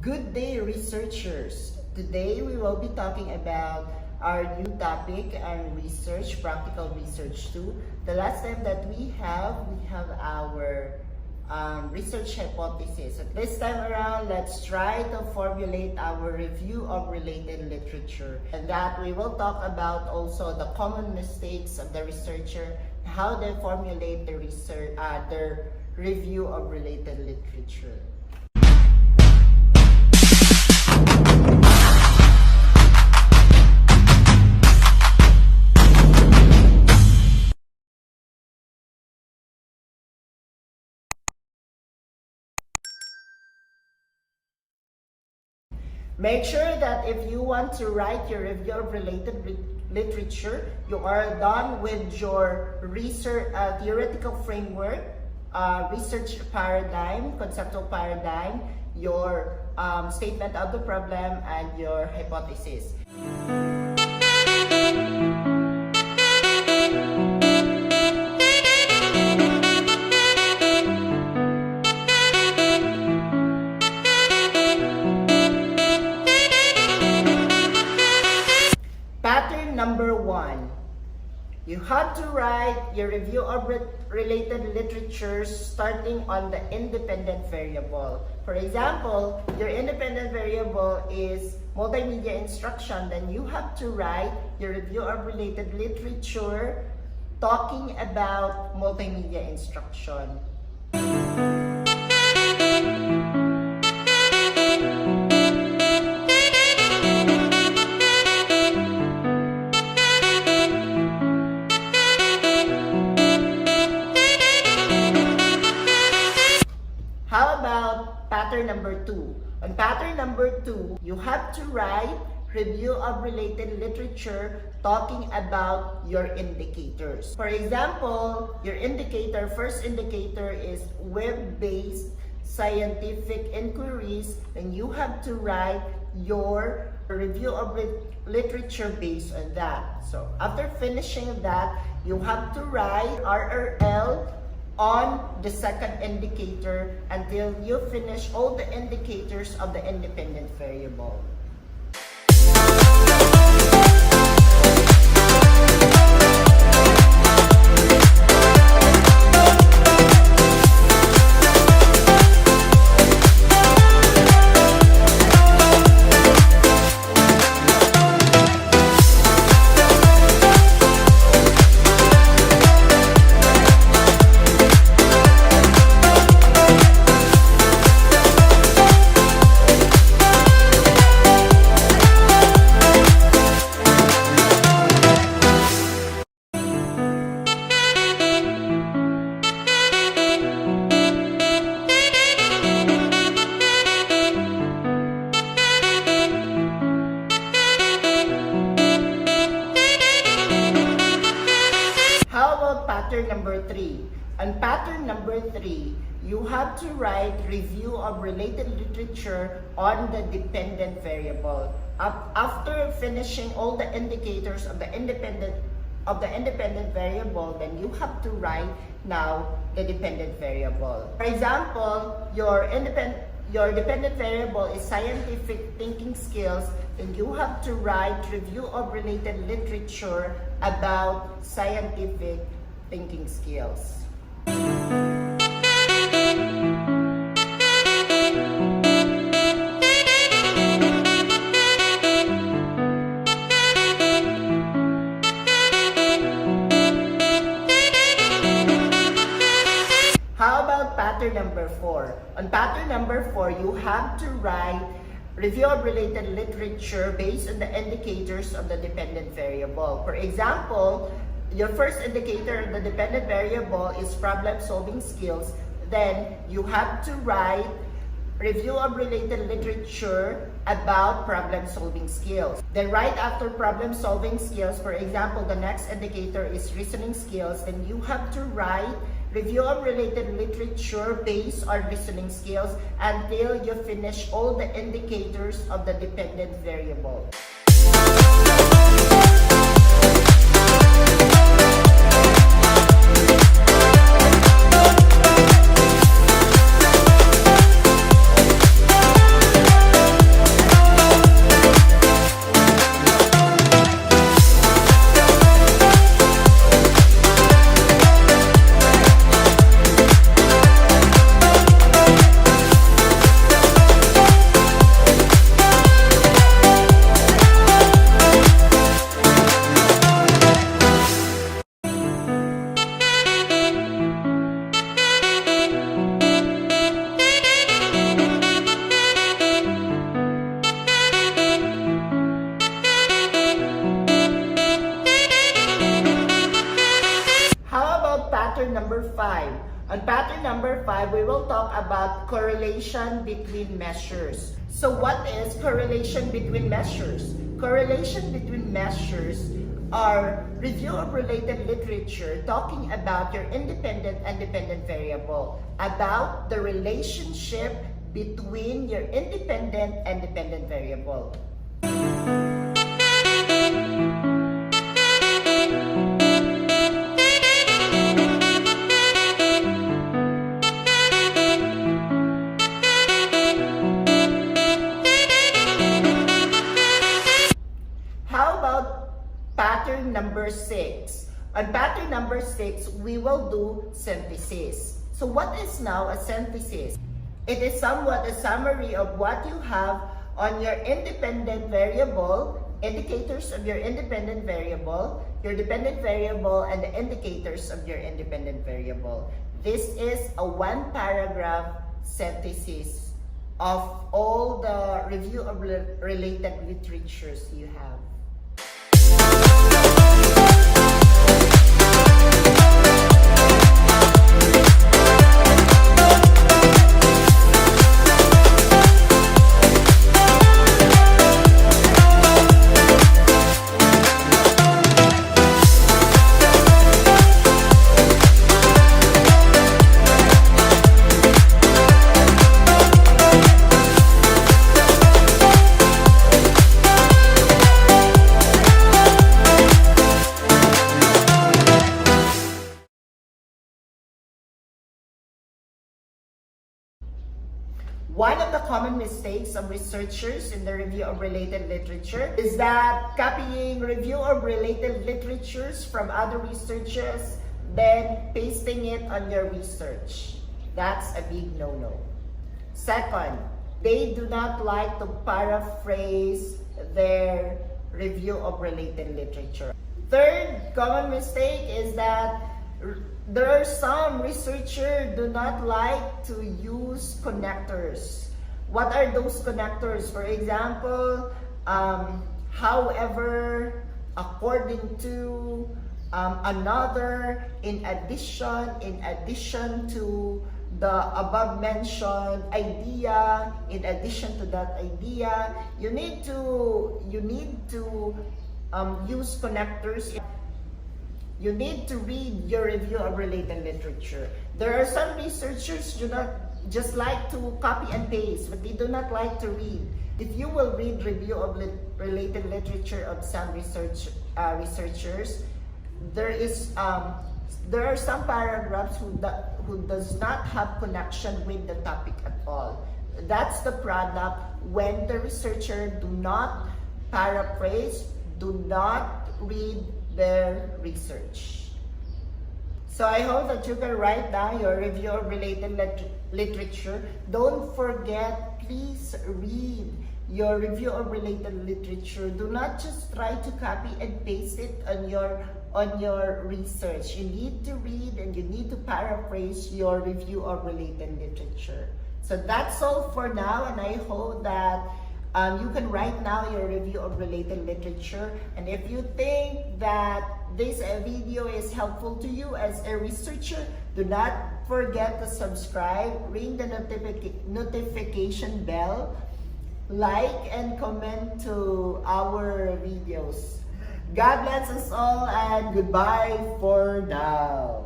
Good day, researchers! Today we will be talking about our new topic and research, practical research 2. The last time that we have our research hypothesis. At this time around, let's try to formulate our review of related literature. And that we will talk about also the common mistakes of the researcher, how they formulate the research, their review of related literature. Make sure that if you want to write your review of related literature, you are done with your research theoretical framework, research paradigm, conceptual paradigm, your statement of the problem, and your hypothesis. Pattern number 1. You have to write your review of related literature starting on the independent variable. For example, your independent variable is multimedia instruction, then you have to write your review of related literature talking about multimedia instruction. How about pattern number 2? On pattern number 2, you have to write review of related literature talking about your indicators. For example, your first indicator is web-based scientific inquiries, and you have to write your review of literature based on that. So after finishing that, you have to write RRL on the second indicator until you finish all the indicators of the independent variable. Pattern number 3. On pattern number 3, you have to write review of related literature on the dependent variable. After finishing all the indicators of the independent variable, then you have to write now the dependent variable. For example, your dependent variable is scientific thinking skills, and you have to write review of related literature about scientific thinking skills. How about pattern number 4? On pattern number 4, you have to write review of related literature based on the indicators of the dependent variable. For example, your first indicator of the dependent variable is problem-solving skills. Then you have to write review of related literature about problem-solving skills. Then right after problem-solving skills, for example, the next indicator is reasoning skills. Then you have to write review of related literature based on reasoning skills until you finish all the indicators of the dependent variable. 5. On pattern number 5, we will talk about correlation between measures. So what is correlation between measures? Correlation between measures are review of related literature talking about your independent and dependent variable, about the relationship between your independent and dependent variable. How about pattern number 6? On pattern number 6, we will do synthesis. So what is now a synthesis? It is somewhat a summary of what you have on your independent variable, indicators of your independent variable, your dependent variable, and the indicators of your independent variable. This is a one-paragraph synthesis of all the review of related literatures you have. One of the common mistakes of researchers in the review of related literature is that copying review of related literatures from other researchers, then pasting it on your research. That's a big no-no. Second, they do not like to paraphrase their review of related literature. Third common mistake is that there are some researchers do not like to use connectors. What are those connectors? For example, however, according to, another, in addition to the above mentioned idea, in addition to that idea, you need to use connectors. You need to read your review of related literature. There are some researchers who do not just like to copy and paste, but they do not like to read. If you will read review of related literature of some researchers, there are some paragraphs who does not have connection with the topic at all. That's the product when the researcher do not paraphrase, do not read their research. So I hope that you can write down your review of related literature. Don't forget, please read your review of related literature. Do not just try to copy and paste it on your research. You need to read and you need to paraphrase your review of related literature. So that's all for now, and I hope that you can write now your review of related literature. And if you think that this video is helpful to you as a researcher, do not forget to subscribe, ring the notification bell, like and comment to our videos. God bless us all, and goodbye for now.